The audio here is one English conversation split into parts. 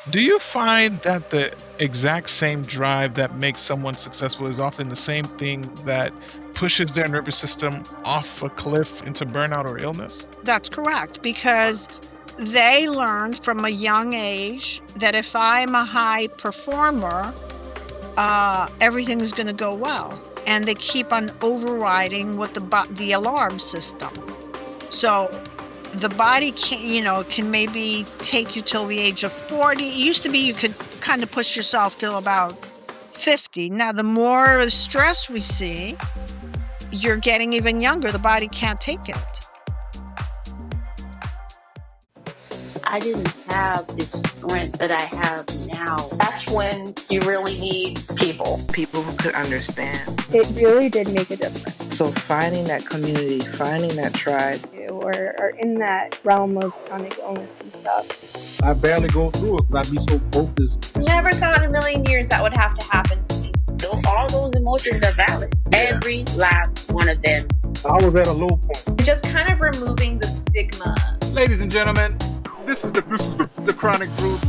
Do you find that the exact same drive that makes someone successful is often the same thing that pushes their nervous system off a cliff into burnout or illness? That's correct, because they learn from a young age that if I'm a high performer, everything's going to go well. And they keep on overriding with the alarm system. So the body can maybe take you till the age of 40. It used to be you could kind of push yourself till about 50. Now, the more stress we see, you're getting even younger. The body can't take it. I didn't have the strength that I have now. That's when you really need people. People who could understand. It really did make a difference. So finding that community, finding that tribe. Or in that realm of chronic illness and stuff. I barely go through it because I'd be so focused. Never thought in a million years that would have to happen to me. All those emotions are valid. Yeah. Every last one of them. I was at a low point. Just kind of removing the stigma. Ladies and gentlemen, this is the Chronic Group.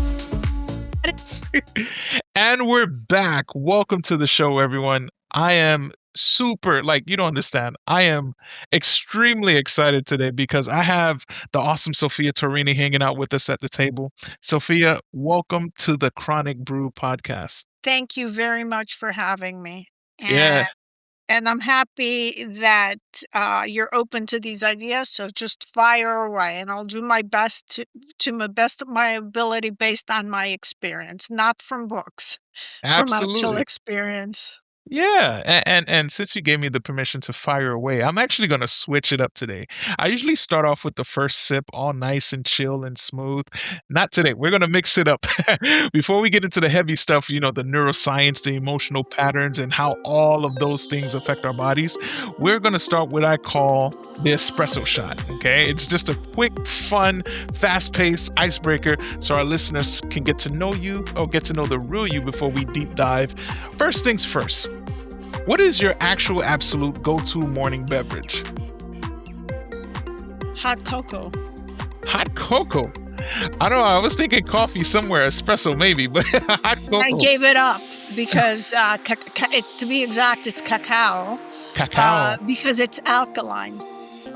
And we're back. Welcome to the show, everyone. I am super, you don't understand. I am extremely excited today because I have the awesome Sophia Torrini hanging out with us at the table. Sophia, welcome to the Chronic Brew podcast. Thank you very much for having me. And I'm happy that you're open to these ideas. So just fire away, and I'll do my best to the best of my ability based on my experience, not from books, Absolutely. From actual experience. Yeah, and since you gave me the permission to fire away, I'm actually going to switch it up today. I usually start off with the first sip, all nice and chill and smooth. Not today. We're going to mix it up. Before we get into the heavy stuff, the neuroscience, the emotional patterns, and how all of those things affect our bodies, we're going to start what I call the espresso shot, okay? It's just a quick, fun, fast-paced icebreaker so our listeners can get to know you or get to know the real you before we deep dive. First things first. What is your actual absolute go-to morning beverage? Hot cocoa. Hot cocoa? I don't know. I was thinking coffee somewhere, espresso maybe, but hot cocoa. I gave it up because, to be exact, it's cacao. Cacao. Because it's alkaline.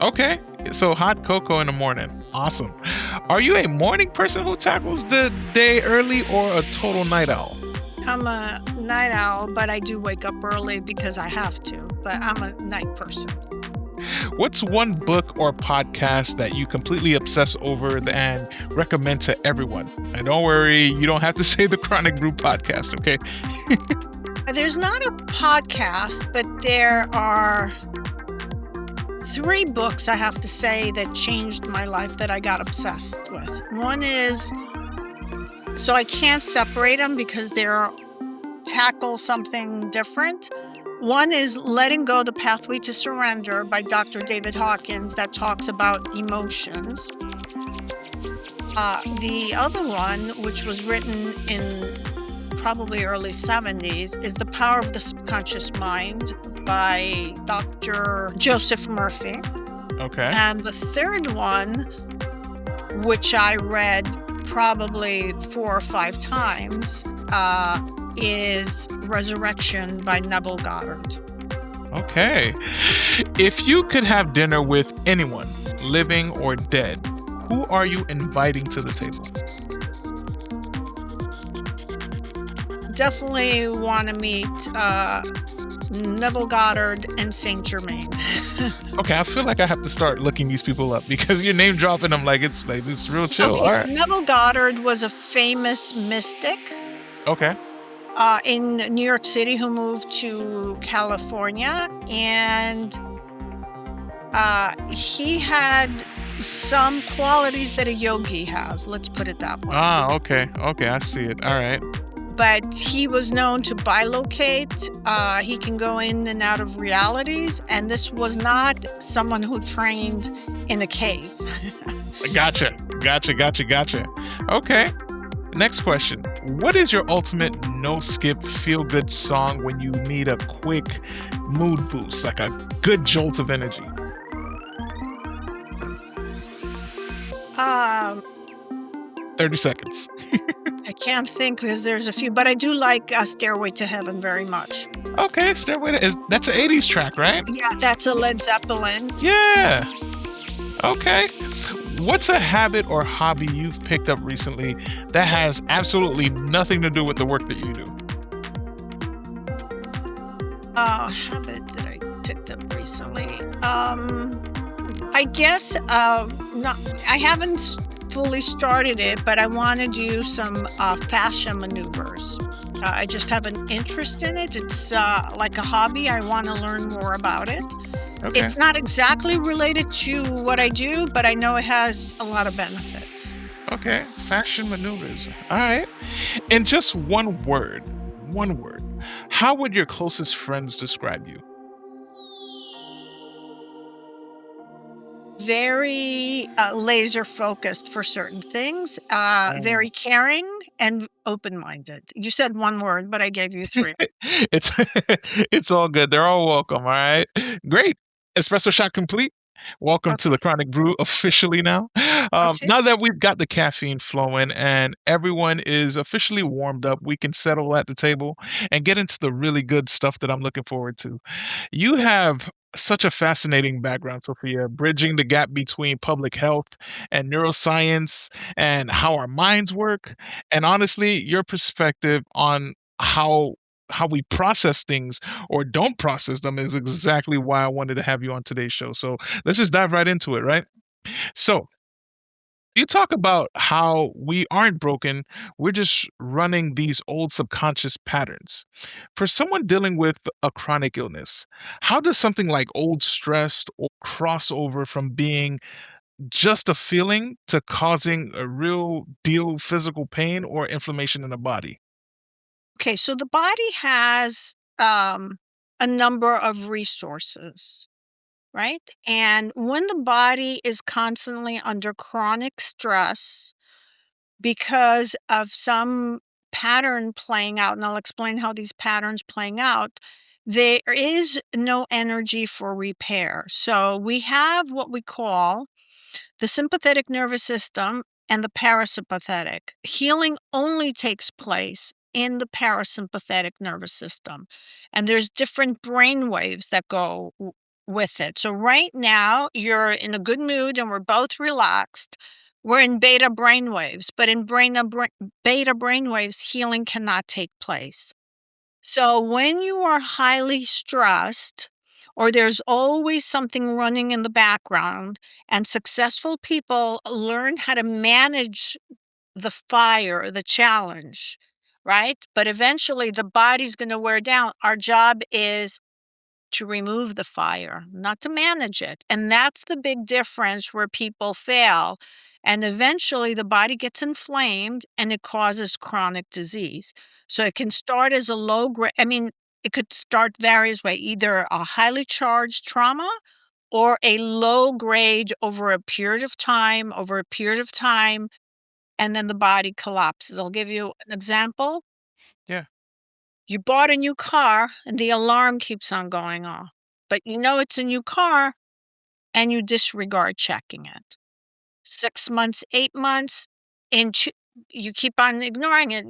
Okay, so hot cocoa in the morning. Awesome. Are you a morning person who tackles the day early or a total night owl? I'm a night owl, but I do wake up early because I have to. But I'm a night person. What's one book or podcast that you completely obsess over and recommend to everyone? And don't worry, you don't have to say the Chronic Brew podcast, okay? There's not a podcast, but there are 3 books, I have to say, that changed my life that I got obsessed with. One is... So I can't separate them because they're tackle something different. One is Letting Go, The Pathway to Surrender by Dr. David Hawkins that talks about emotions. The other one, which was written in probably early 70s, is The Power of the Subconscious Mind by Dr. Joseph Murphy. Okay. And the third one, which I read probably 4 or 5 times, is Resurrection by Neville Goddard. Okay. If you could have dinner with anyone, living or dead, who are you inviting to the table? Definitely want to meet Neville Goddard and Saint Germain. Okay, I feel like I have to start looking these people up because you're name dropping them it's real chill. Okay, All so right. Neville Goddard was a famous mystic. Okay. In New York City who moved to California, and he had some qualities that a yogi has. Let's put it that way. Okay, I see it. All right. But he was known to bilocate. He can go in and out of realities, and this was not someone who trained in a cave. Gotcha. Okay. Next question. What is your ultimate no-skip feel-good song when you need a quick mood boost, like a good jolt of energy? 30 seconds. I can't think because there's a few, but I do like Stairway to Heaven very much. Okay, Stairway to that's an 80s track, right? Yeah, that's a Led Zeppelin. Yeah. Okay. What's a habit or hobby you've picked up recently that has absolutely nothing to do with the work that you do? Habit that I picked up recently. I guess not. I haven't fully started it, but I want to do some fascia maneuvers. I just have an interest in it. It's like a hobby. I want to learn more about it. Okay. It's not exactly related to what I do, but I know it has a lot of benefits. Okay. Fashion maneuvers. All right. In just one word, how would your closest friends describe you? Very laser focused for certain things, Oh. very caring and open minded. You said one word, but I gave you three. It's it's all good. They're all welcome, all right? Great. Espresso shot complete. Welcome to Okay. the Chronic Brew officially now. Okay. Now that we've got the caffeine flowing and everyone is officially warmed up, we can settle at the table and get into the really good stuff that I'm looking forward to. You have such a fascinating background, Sophia, bridging the gap between public health and neuroscience and how our minds work. And honestly, your perspective on how we process things or don't process them is exactly why I wanted to have you on today's show. So let's just dive right into it, right? So you talk about how we aren't broken, we're just running these old subconscious patterns. For someone dealing with a chronic illness, how does something like old stress or crossover from being just a feeling to causing a real deal physical pain or inflammation in the body? Okay. So the body has a number of resources, right? And when the body is constantly under chronic stress because of some pattern playing out, and I'll explain how these patterns playing out, there is no energy for repair. So we have what we call the sympathetic nervous system and the parasympathetic. Healing only takes place in the parasympathetic nervous system. And there's different brain waves that go with it. So right now you're in a good mood and we're both relaxed. We're in beta brain waves, but in beta brain waves, healing cannot take place. So when you are highly stressed, or there's always something running in the background, and successful people learn how to manage the fire, the challenge, right? But eventually the body's going to wear down. Our job is to remove the fire, not to manage it. And that's the big difference where people fail. And eventually the body gets inflamed and it causes chronic disease. So it can start as a low grade, I mean, it could start various ways, either a highly charged trauma or a low grade over a period of time, and then the body collapses. I'll give you an example. Yeah. You bought a new car and the alarm keeps on going off, but you know it's a new car and you disregard checking it. 6 months, 8 months into you keep on ignoring it,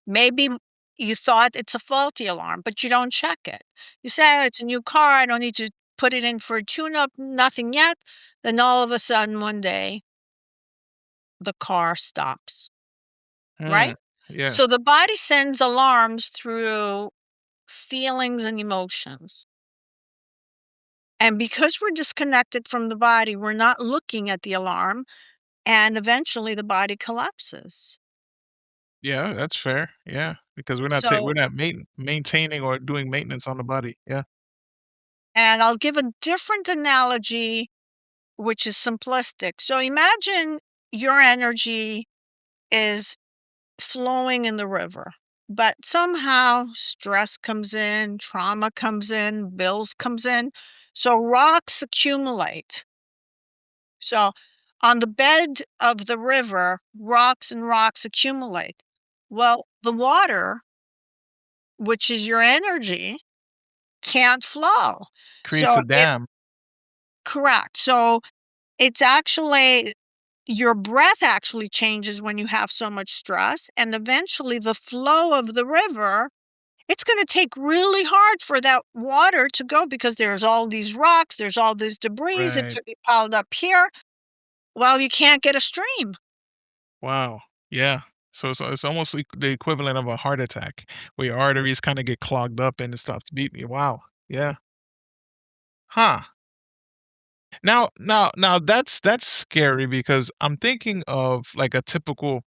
Maybe you thought it's a faulty alarm, but you don't check it. You say, "Oh, it's a new car, I don't need to put it in for a tune-up, nothing yet." Then all of a sudden one day, the car stops, Mm, right? yeah. So the body sends alarms through feelings and emotions. And because we're disconnected from the body, we're not looking at the alarm, and eventually the body collapses. Yeah, that's fair. Yeah, because we're So, not maintaining or doing maintenance on the body. Yeah. and I'll give a different analogy, which is simplistic. So imagine your energy is flowing in the river, but somehow stress comes in, trauma comes in, bills comes in. So rocks accumulate. So on the bed of the river, rocks and rocks accumulate. Well, the water, which is your energy, can't flow. Creates So a dam. correct. So it's actually your breath actually changes when you have so much stress, and eventually the flow of the river, it's going to take really hard for that water to go because there's all these rocks, there's all this debris, it Right. could be piled up here. Well, you can't get a stream. Wow. Yeah. So it's almost like the equivalent of a heart attack, where your arteries kinda get clogged up and it stops beating. Wow. Yeah. Huh. Now that's scary because I'm thinking of like a typical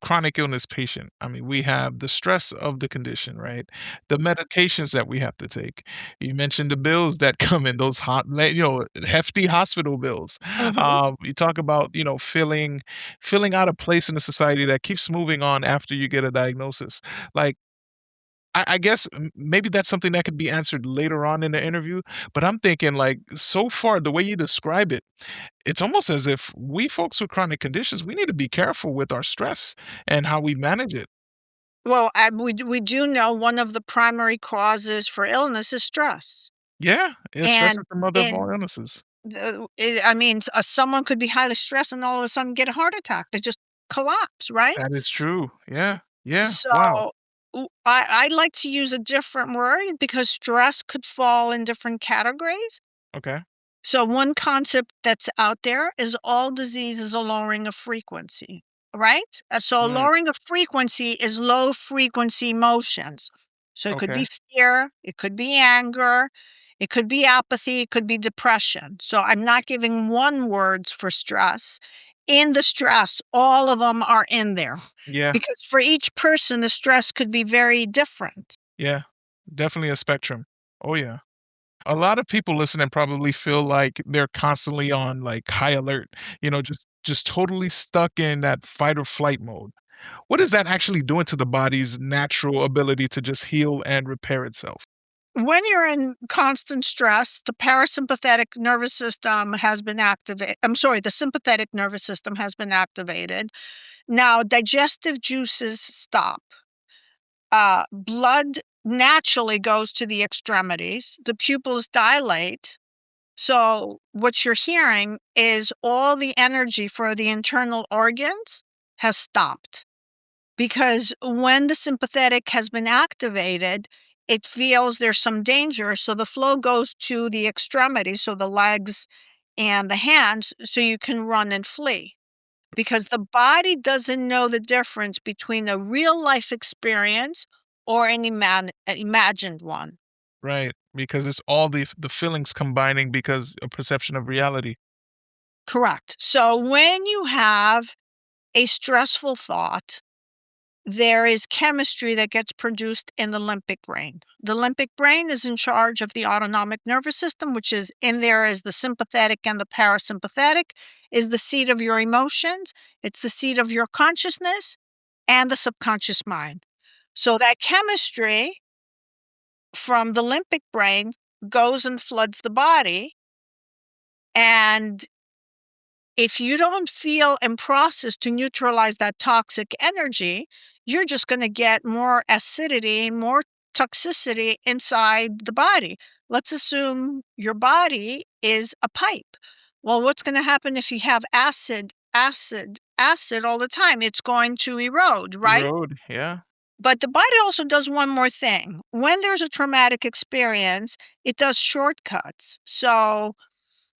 chronic illness patient. I mean, we have the stress of the condition, right? The medications that we have to take. You mentioned the bills that come in, those hefty hospital bills. Mhm. You talk about, feeling out of place in a society that keeps moving on after you get a diagnosis. Like, I guess maybe that's something that could be answered later on in the interview. But I'm thinking, like, so far, the way you describe it, it's almost as if we folks with chronic conditions, we need to be careful with our stress and how we manage it. Well, we do know one of the primary causes for illness is stress. Yeah, stress And is the mother of all in illnesses. I mean, someone could be highly stressed and all of a sudden get a heart attack. They just collapse, right? That is true. Yeah, yeah. So, Wow. I'd like to use a different word because stress could fall in different categories. Okay. So one concept that's out there is all disease is a lowering of frequency, right? So Right. lowering of frequency is low frequency emotions. So it could Okay. be fear, it could be anger, it could be apathy, it could be depression. So I'm not giving one words for stress. In the stress, all of them are in there Yeah, because for each person, the stress could be very different. yeah. Definitely a spectrum. Oh yeah. A lot of people listening probably feel like they're constantly on like high alert, just totally stuck in that fight or flight mode. What is that actually doing to the body's natural ability to just heal and repair itself? When you're in constant stress, the parasympathetic nervous system has been activated. I'm sorry, the sympathetic nervous system has been activated. Now, digestive juices stop. Blood naturally goes to the extremities. The pupils dilate. So, what you're hearing is all the energy for the internal organs has stopped. Because when the sympathetic has been activated, it feels there's some danger, so the flow goes to the extremities, so the legs and the hands, so you can run and flee. Because the body doesn't know the difference between a real life experience or an imagined one. Right, because it's all the feelings combining because of perception of reality. Correct. So when you have a stressful thought, there is chemistry that gets produced in the limbic brain. The limbic brain is in charge of the autonomic nervous system, which is in there as the sympathetic and the parasympathetic, is the seat of your emotions, it's the seat of your consciousness and the subconscious mind. So that chemistry from the limbic brain goes and floods the body, and if you don't feel and process to neutralize that toxic energy, you're just going to get more acidity, more toxicity inside the body. Let's assume your body is a pipe. Well, what's going to happen if you have acid all the time? It's going to erode, right? Erode, yeah. But the body also does one more thing. When there's a traumatic experience, it does shortcuts. So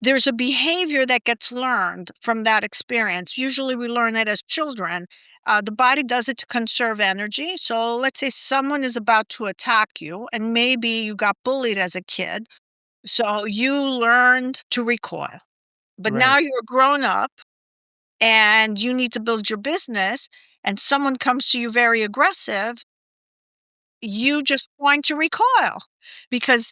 there's a behavior that gets learned from that experience. Usually we learn it as children. The body does it to conserve energy. So let's say someone is about to attack you, and maybe you got bullied as a kid. So you learned to recoil. But Right, now you're grown up and you need to build your business, and someone comes to you very aggressive, you just going to recoil because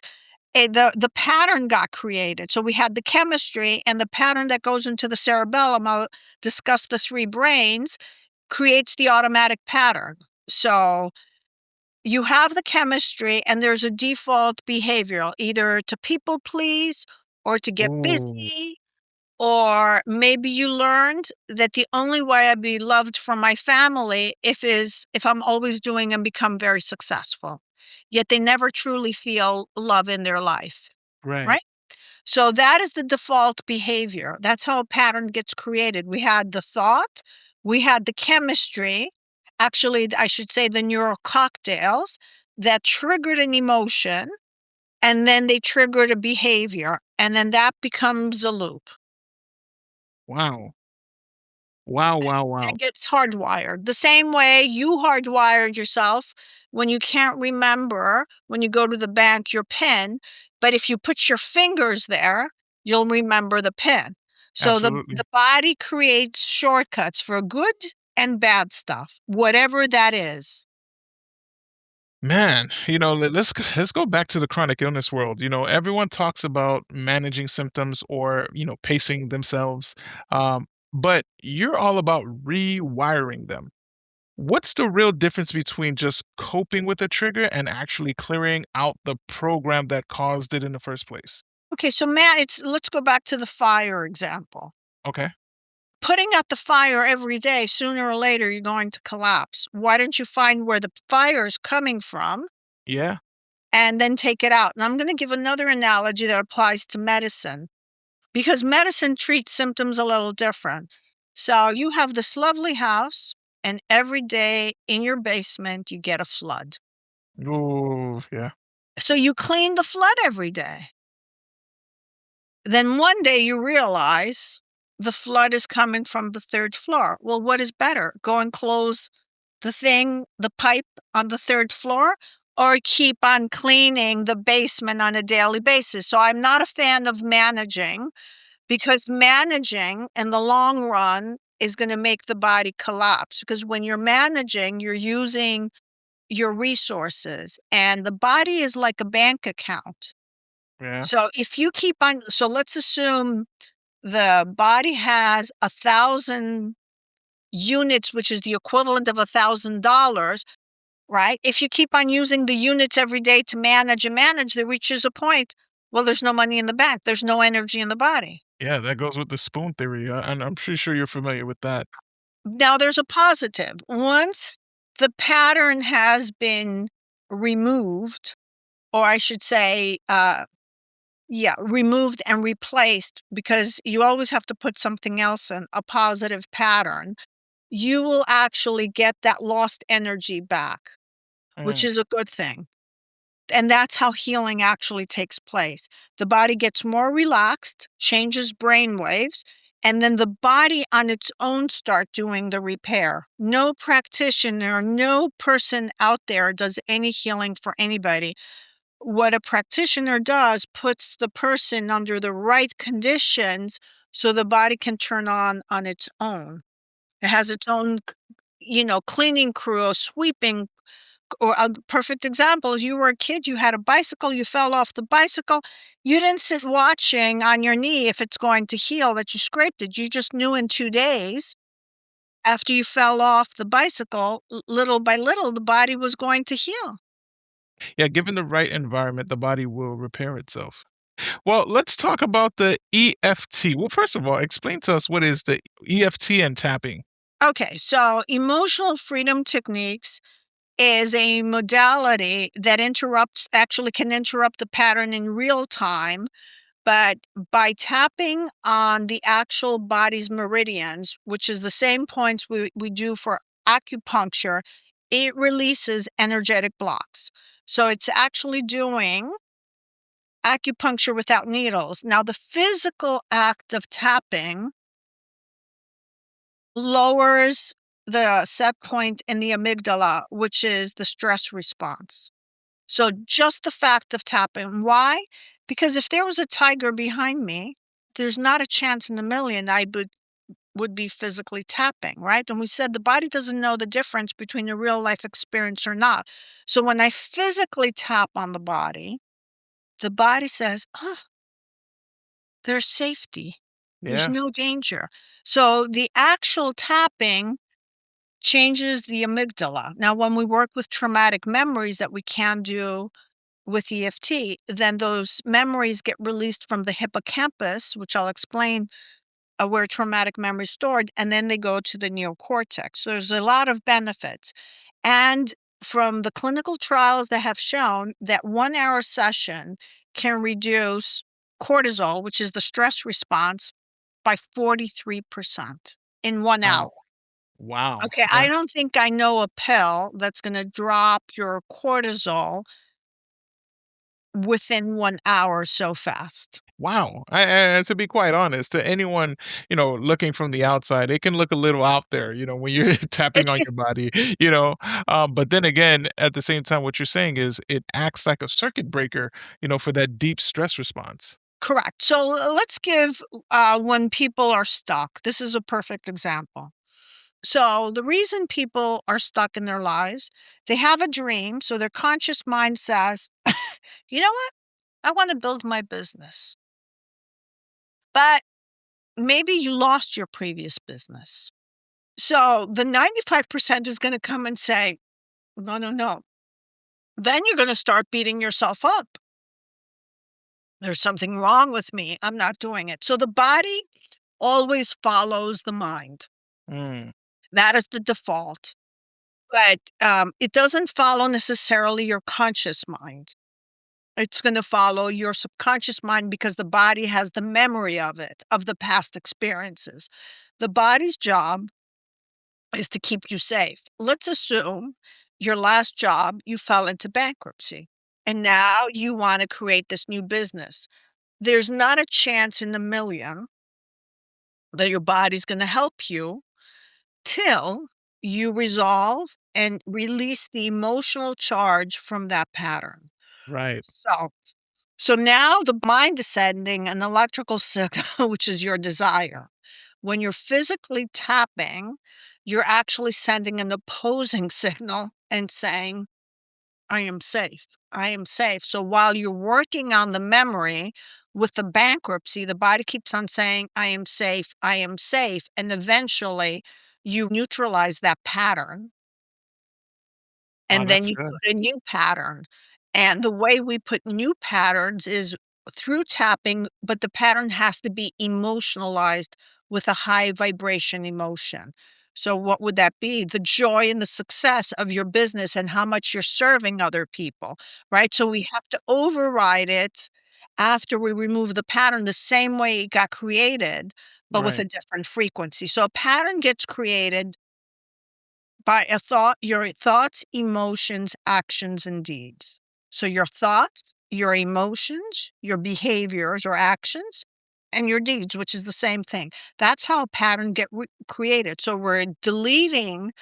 the pattern got created. So we had the chemistry and the pattern that goes into the cerebellum. I'll discuss the three brains, creates the automatic pattern. So you have the chemistry and there's a default behavioral, either to people please or to get ooh, busy, or maybe you learned that the only way I'd be loved from my family if I'm always doing and become very successful. Yet they never truly feel love in their life, right. right? So that is the default behavior. That's how a pattern gets created. We had the thought, we had the chemistry, actually, I should say the neural cocktails that triggered an emotion, and then they triggered a behavior, and then that becomes a loop. Wow. Wow, wow, That wow. gets hardwired. The same way you hardwired yourself when you can't remember when you go to the bank your PIN, but if you put your fingers there, you'll remember the PIN. So Absolutely. the body creates shortcuts for good and bad stuff, whatever that is. Man, let's go back to the chronic illness world. Everyone talks about managing symptoms or, pacing themselves. But you're all about rewiring them. What's the real difference between just coping with a trigger and actually clearing out the program that caused it in the first place? Okay, so Matt, let's go back to the fire example. Okay. Putting out the fire every day, sooner or later, you're going to collapse. Why don't you find where the fire is coming from Yeah. and then take it out? And I'm going to give another analogy that applies to medicine because medicine treats symptoms a little different. So you have this lovely house, and every day in your basement, you get a flood. Oh, yeah. So you clean the flood every day. Then one day you realize the flood is coming from the third floor. Well, what is better? Go and close the pipe on the third floor, or keep on cleaning the basement on a daily basis. So I'm not a fan of managing because managing in the long run is going to make the body collapse. Because when you're managing, you're using your resources, and the body is like a bank account. Yeah. So if you keep on, so let's assume the body has 1,000 units, which is the equivalent of $1,000, right? If you keep on using the units every day to manage and manage, there reaches a point, well, there's no money in the bank. There's no energy in the body. Yeah, that goes with the spoon theory. And I'm pretty sure you're familiar with that. Now there's a positive. Once the pattern has been removed, or I should say, removed and replaced, because you always have to put something else in, a positive pattern, you will actually get that lost energy back, which Mm, is a good thing. And that's how healing actually takes place. The body gets more relaxed, changes brain waves, and then the body on its own start doing the repair. No practitioner, no person out there does any healing for anybody. What a practitioner does puts the person under the right conditions so the body can turn on its own. It has its own, cleaning crew, sweeping. Or a perfect example is you were a kid, you had a bicycle, you fell off the bicycle. You didn't sit watching on your knee if it's going to heal that you scraped it. You just knew in 2 days after you fell off the bicycle, little by little, the body was going to heal. yeah, given the right environment, the body will repair itself. Well, let's talk about the EFT. Well, first of all, explain to us what is the EFT and tapping. Okay, so emotional freedom techniques is a modality that actually can interrupt the pattern in real time, but by tapping on the actual body's meridians, which is the same points we do for acupuncture, it releases energetic blocks. So it's actually doing acupuncture without needles. Now, the physical act of tapping lowers the set point in the amygdala, which is the stress response. So just the fact of tapping. Why? Because if there was a tiger behind me, there's not a chance in a million I would be physically tapping, right? And we said the body doesn't know the difference between a real life experience or not. So when I physically tap on the body says, oh, there's safety. There's Yeah. no danger. So the actual tapping changes the amygdala. Now, when we work with traumatic memories that we can do with EFT, then those memories get released from the hippocampus, which I'll explain where traumatic memory is stored, and then they go to the neocortex. So there's a lot of benefits. And from the clinical trials that have shown that 1 hour session can reduce cortisol, which is the stress response, by 43% in 1 hour. Wow. Wow. Okay, I don't think I know a pill that's gonna drop your cortisol within 1 hour so fast. Wow. And to be quite honest, to anyone, looking from the outside, it can look a little out there, when you're tapping on your body, you know. But then again, at the same time, what you're saying is it acts like a circuit breaker, for that deep stress response. Correct. So let's give when people are stuck. This is a perfect example. So the reason people are stuck in their lives, they have a dream. So their conscious mind says, you know what? I want to build my business. But maybe you lost your previous business. So the 95% is going to come and say, no, no, no. Then you're going to start beating yourself up. There's something wrong with me. I'm not doing it. So the body always follows the mind. Mm, That is the default. But it doesn't follow necessarily your conscious mind. It's going to follow your subconscious mind because the body has the memory of it, of the past experiences. The body's job is to keep you safe. Let's assume your last job, you fell into bankruptcy, and now you want to create this new business. There's not a chance in a million that your body's going to help you till you resolve and release the emotional charge from that pattern. right. So now the mind is sending an electrical signal, which is your desire. When you're physically tapping, you're actually sending an opposing signal and saying, I am safe. I am safe. So while you're working on the memory with the bankruptcy, the body keeps on saying, I am safe. I am safe. And eventually you neutralize that pattern Oh, and then that's you good. put a new pattern. And the way we put new patterns is through tapping, but the pattern has to be emotionalized with a high vibration emotion. So, what would that be? The joy and the success of your business and how much you're serving other people, right? So, we have to override it after we remove the pattern the same way it got created, but with a Right. different frequency. So, a pattern gets created by a thought, your thoughts, emotions, actions, and deeds. So your thoughts, your emotions, your behaviors or actions, and your deeds, which is the same thing. That's how a pattern created. So we're deleting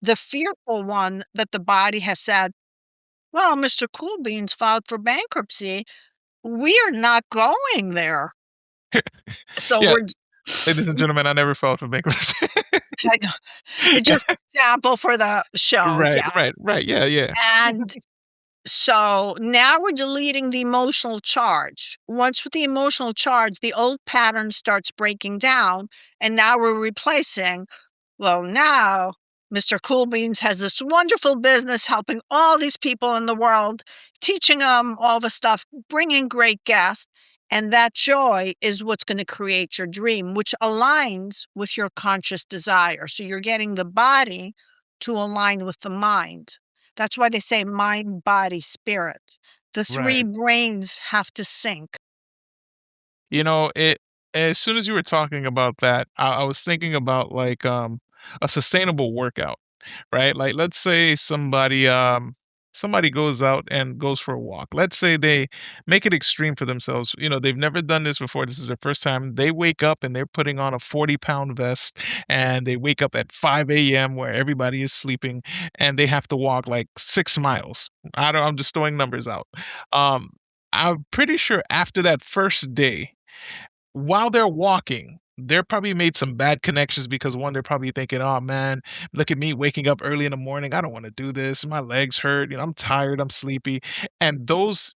the fearful one that the body has said, well, Mr. Cool Beans filed for bankruptcy. We are not going there. So Yeah, we're ladies and gentlemen, I never felt for bankruptcy. I know. It's just an example for the show. Right, Yeah. right, right. Yeah, yeah. And so now we're deleting the emotional charge. Once with the emotional charge, the old pattern starts breaking down, and now we're replacing. Well, now Mr. Cool Beans has this wonderful business helping all these people in the world, teaching them all the stuff, bringing great guests. And that joy is what's going to create your dream, which aligns with your conscious desire. So you're getting the body to align with the mind. That's why they say mind, body, spirit. The three Right. brains have to sync. It as soon as you were talking about that, I was thinking about like a sustainable workout, right? Like let's say somebody goes out and goes for a walk. Let's say they make it extreme for themselves. They've never done this before. This is their first time. They wake up and they're putting on a 40-pound vest and they wake up at 5 a.m. where everybody is sleeping and they have to walk like 6 miles. I'm just throwing numbers out. Um, I'm pretty sure after that first day, while they're walking, they're probably made some bad connections because one, they're probably thinking, "Oh man, look at me waking up early in the morning. I don't want to do this. My legs hurt. I'm tired. I'm sleepy." And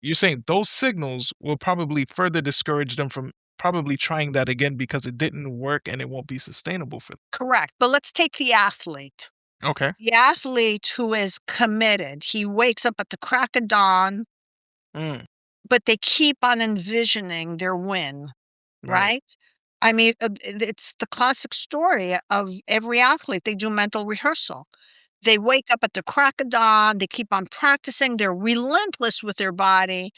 you're saying those signals will probably further discourage them from probably trying that again because it didn't work and it won't be sustainable for them. Correct. But let's take the athlete. Okay. The athlete who is committed, he wakes up at the crack of dawn, Mm, but they keep on envisioning their win, right. right? I mean, it's the classic story of every athlete. They do mental rehearsal. They wake up at the crack of dawn, they keep on practicing, they're relentless with their body,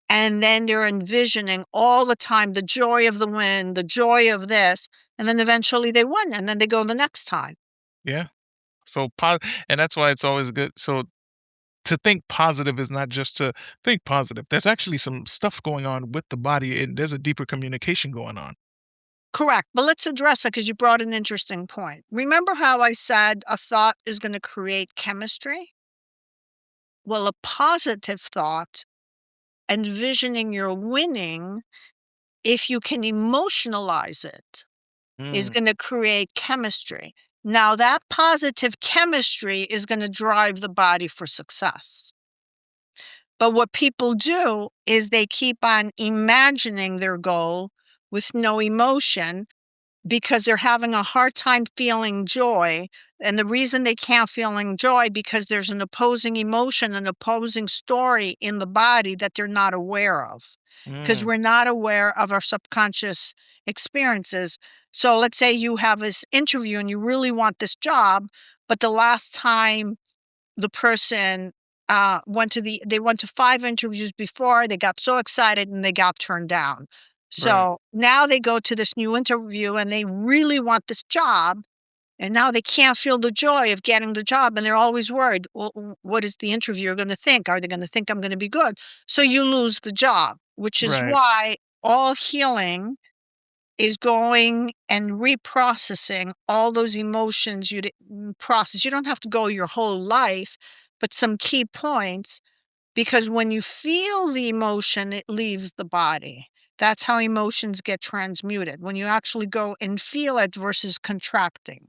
And then they're envisioning all the time the joy of the win, the joy of this, and then eventually they win, and then they go the next time. Yeah. So and that's why it's always good. So to think positive is not just to think positive. There's actually some stuff going on with the body, and there's a deeper communication going on. Correct. But let's address it because you brought an interesting point. Remember how I said a thought is going to create chemistry? Well, a positive thought, envisioning you're winning, if you can emotionalize it, is Mm, going to create chemistry. Now, that positive chemistry is going to drive the body for success. But what people do is they keep on imagining their goal with no emotion because they're having a hard time feeling joy. And the reason they can't feeling joy because there's an opposing emotion, an opposing story in the body that they're not aware of. Because mm, we're not aware of our subconscious experiences. So let's say you have this interview and you really want this job, but the last time the person they went to 5 interviews before, they got so excited and they got turned down. right, So now they go to this new interview and they really want this job, and now they can't feel the joy of getting the job, and they're always worried, well, what is the interviewer going to think? Are they going to think I'm going to be good? So you lose the job, which is right. why all healing is going and reprocessing all those emotions you didn't process. You don't have to go your whole life, but some key points, because when you feel the emotion, it leaves the body. That's how emotions get transmuted, when you actually go and feel it versus contracting.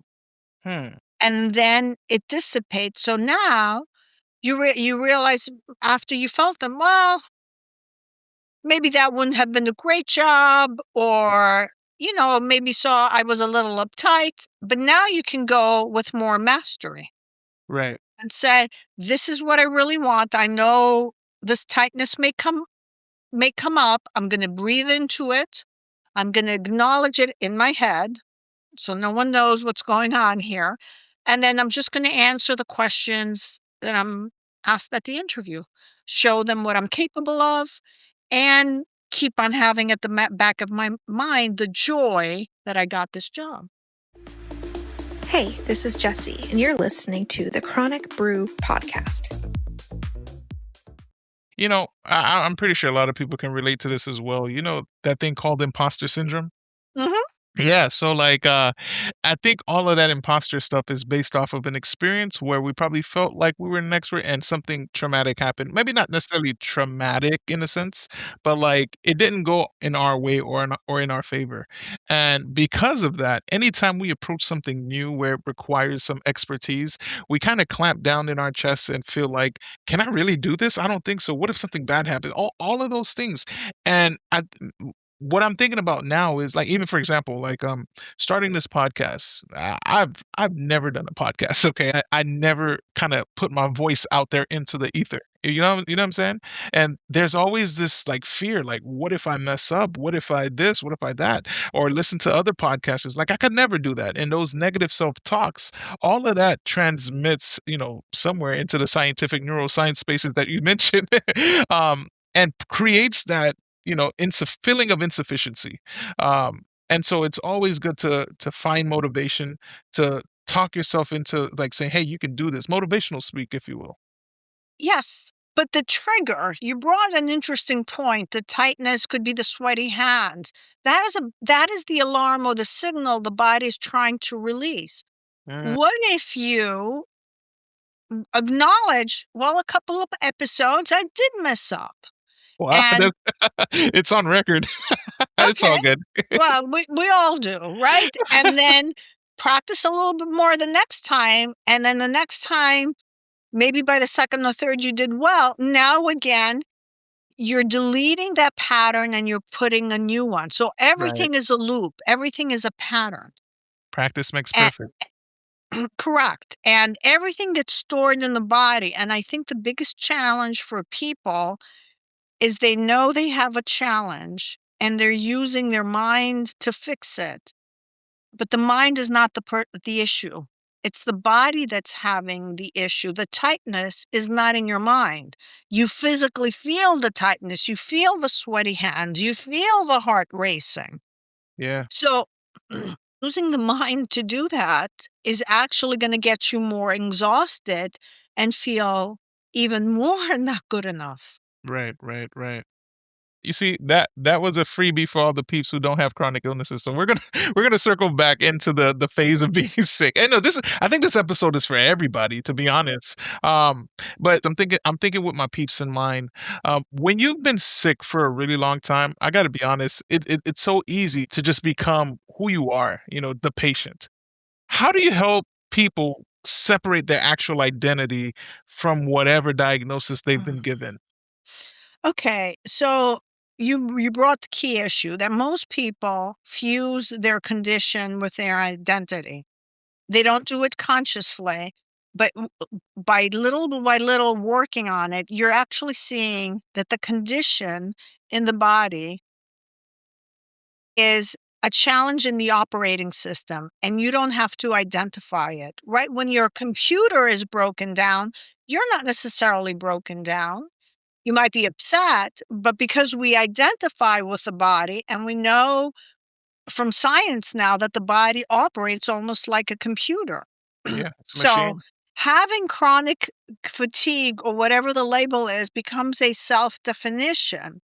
Hmm. And then it dissipates. So now you realize after you felt them, well, maybe that wouldn't have been a great job, or, maybe saw I was a little uptight, but now you can go with more mastery Right. and say, this is what I really want. I know this tightness may come up. I'm going to breathe into it. I'm going to acknowledge it in my head so no one knows what's going on here. And then I'm just going to answer the questions that I'm asked at the interview, show them what I'm capable of, and keep on having at the back of my mind the joy that I got this job. Hey, this is Jessie, and you're listening to the Chronic Brew podcast. I'm pretty sure a lot of people can relate to this as well. You know that thing called imposter syndrome? Hmm. Yeah, so I think all of that imposter stuff is based off of an experience where we probably felt like we were an expert and something traumatic happened. Maybe not necessarily traumatic in a sense, but like it didn't go in our way or in our favor. And because of that, anytime we approach something new where it requires some expertise, we kind of clamp down in our chests and feel like, can I really do this? I don't think so. What if something bad happens? All of those things. And what I'm thinking about now is like even for example, starting this podcast. I've never done a podcast, okay? I never kind of put my voice out there into the ether. You know what I'm saying? And there's always this like fear, like what if I mess up? What if I this? What if I that? Or listen to other podcasters. Like I could never do that. And those negative self-talks, all of that transmits, somewhere into the scientific neuroscience spaces that you mentioned. And creates that feeling of insufficiency. And so it's always good to find motivation, to talk yourself into like saying, "Hey, you can do this." Motivational speak, if you will. Yes. But the trigger, you brought an interesting point. The tightness could be the sweaty hands. That is the alarm or the signal the body is trying to release. Mm. What if you acknowledge, well, a couple of episodes I did mess up. Well, And it's on record. It's okay, all good. well, we all do, right? And then practice a little bit more the next time. And then the next time, maybe by the second or third, you did well. Now, again, you're deleting that pattern and you're putting a new one. So Right. everything is a loop, everything is a pattern. Practice makes And, perfect. correct. And everything gets stored in the body. And I think the biggest challenge for people is they know they have a challenge and they're using their mind to fix it. But the mind is not the issue. It's the body that's having the issue. The tightness is not in your mind. You physically feel the tightness. You feel the sweaty hands. You feel the heart racing. Yeah. So using the mind to do that is actually going to get you more exhausted and feel even more not good enough. Right, right, right. You see, that was a freebie for all the peeps who don't have chronic illnesses. So we're gonna we're gonna circle back into the phase of being sick. And no, this is I think this episode is for everybody, to be honest. But I'm thinking with my peeps in mind. When you've been sick for a really long time, I got to be honest, it's so easy to just become who you are. The patient. How do you help people separate their actual identity from whatever diagnosis they've been given? Okay, so you brought the key issue that most people fuse their condition with their identity. They don't do it consciously, but by little working on it, you're actually seeing that the condition in the body is a challenge in the operating system, and you don't have to identify it. Right when your computer is broken down, you're not necessarily broken down. You might be upset, but because we identify with the body and we know from science now that the body operates almost like a computer. Yeah, it's a So machine. having chronic fatigue or whatever the label is becomes a self-definition.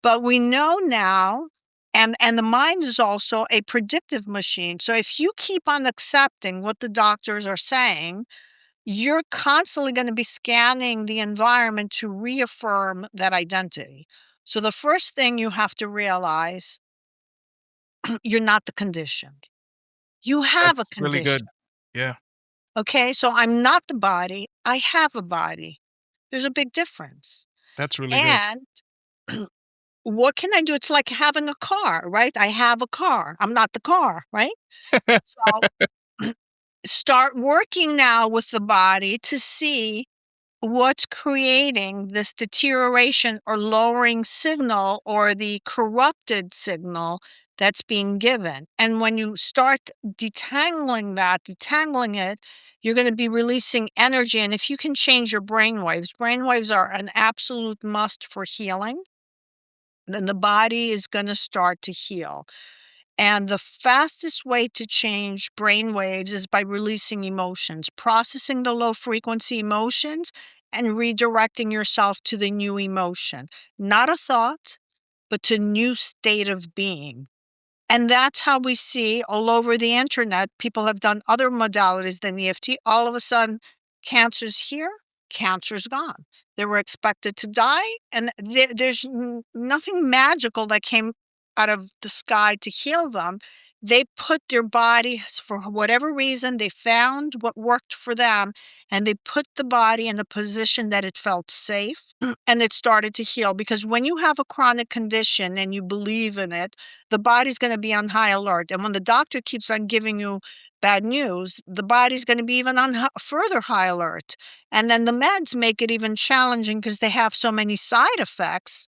But we know now, and the mind is also a predictive machine. So if you keep on accepting what the doctors are saying, you're constantly going to be scanning the environment to reaffirm that identity. So the first thing you have to realize, you're not the condition. You have a That's really condition. good. Yeah, Okay, so I'm not the body. I have a body. There's a big difference. that's really good. And what can I do? It's like having a car, right? I have a car. I'm not the car, right? So start working now with the body to see what's creating this deterioration or lowering signal or the corrupted signal that's being given. And when you start detangling it, you're going to be releasing energy. And if you can change your brain waves are an absolute must for healing, then the body is going to start to heal. And the fastest way to change brain waves is by releasing emotions, processing the low frequency emotions and redirecting yourself to the new emotion, not a thought, but to new state of being. And that's how we see all over the internet. People have done other modalities than EFT. All of a sudden, cancer's here, cancer's gone. They were expected to die, and there's nothing magical that came out of the sky to heal them. They put their body, for whatever reason, they found what worked for them, and they put the body in a position that it felt safe, and it started to heal. Because when you have a chronic condition and you believe in it, the body's going to be on high alert. And when the doctor keeps on giving you bad news, the body's going to be even on further high alert. And then the meds make it even challenging because they have so many side effects.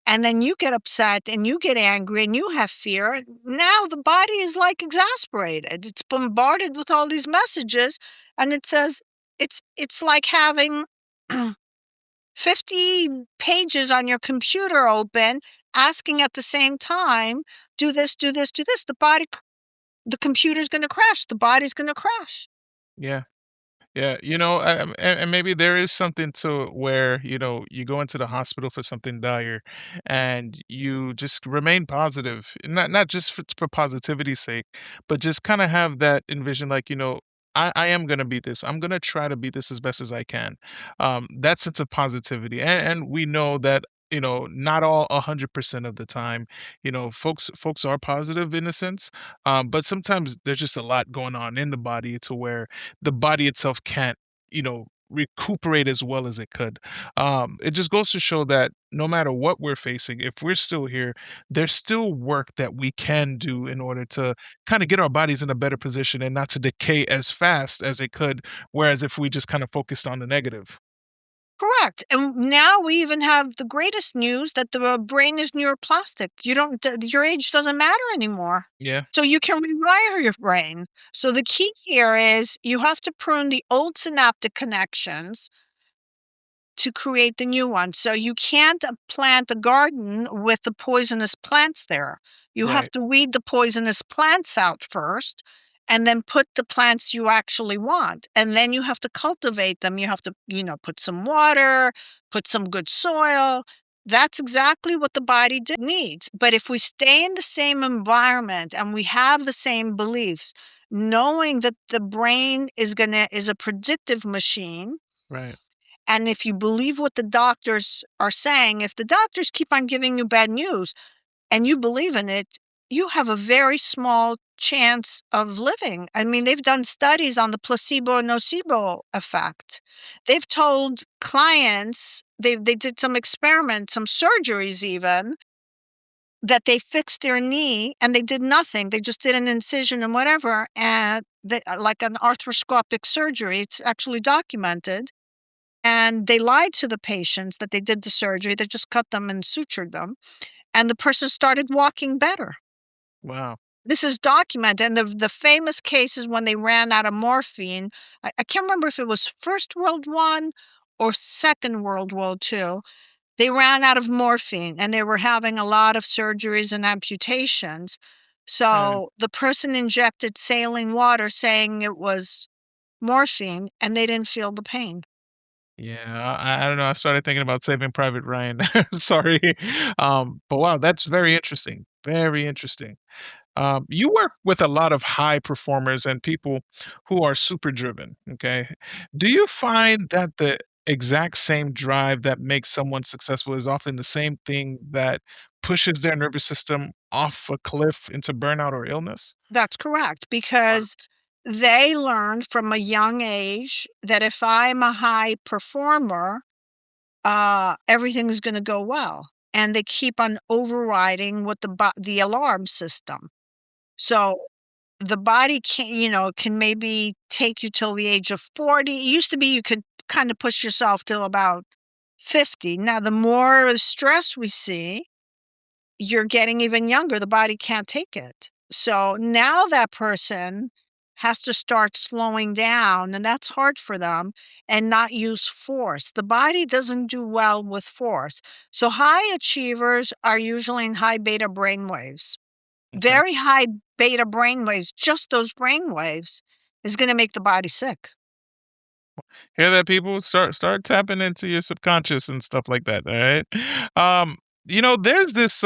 And then you get upset and you get angry and you have fear. Now the body is like exasperated. It's bombarded with all these messages, and it says it's like having 50 pages on your computer open, asking at the same time, do this, do this, do this. The computer's going to crash. The body's going to crash. Yeah. Yeah, and maybe there is something to where, you go into the hospital for something dire and you just remain positive. Not just for positivity's sake, but just kind of have that envision like, I am gonna beat this. I'm gonna try to beat this as best as I can. That sense of positivity. And we know that, not all 100% of the time, folks are positive in a sense. But sometimes there's just a lot going on in the body to where the body itself can't, recuperate as well as it could. It just goes to show that no matter what we're facing, if we're still here, there's still work that we can do in order to kind of get our bodies in a better position and not to decay as fast as it could. Whereas if we just kind of focused on the negative. Correct. And now we even have the greatest news that the brain is neuroplastic. Your age doesn't matter anymore. Yeah. So you can rewire your brain. So the key here is you have to prune the old synaptic connections to create the new one. So you can't plant a garden with the poisonous plants there. You have Right. to weed the poisonous plants out first and then put the plants you actually want. And then you have to cultivate them. You have to, put some water, put some good soil. That's exactly what the body needs. But if we stay in the same environment and we have the same beliefs, knowing that the brain is a predictive machine, Right. and if you believe what the doctors are saying, if the doctors keep on giving you bad news and you believe in it, you have a very small chance of living. I mean, they've done studies on the placebo nocebo effect. They've told clients, they did some experiments, some surgeries even, that they fixed their knee and they did nothing. They just did an incision and whatever, and like an arthroscopic surgery. It's actually documented. And they lied to the patients that they did the surgery. They just cut them and sutured them. And the person started walking better. Wow. This is documented. And the famous cases when they ran out of morphine, I can't remember if it was First World War or Second World War II. They ran out of morphine and they were having a lot of surgeries and amputations. Right. So the person injected saline water saying it was morphine and they didn't feel the pain. Yeah, I don't know. I started thinking about Saving Private Ryan. Sorry. But wow, that's very interesting. Very interesting. You work with a lot of high performers and people who are super driven. Okay. Do you find that the exact same drive that makes someone successful is often the same thing that pushes their nervous system off a cliff into burnout or illness? That's correct, Wow. because they learned from a young age that if I'm a high performer, everything's gonna go well, and they keep on overriding with the alarm system. So, the body can maybe take you till the age of 40. It used to be you could kinda push yourself till about 50. Now, the more stress we see, you're getting even younger, the body can't take it. So now that person has to start slowing down, and that's hard for them, and not use force. The body doesn't do well with force. So high achievers are usually in high beta brainwaves. Okay. Very high beta brainwaves, just those brainwaves, is going to make the body sick. Hear that, people? Start tapping into your subconscious and stuff like that. All right. Um, there's this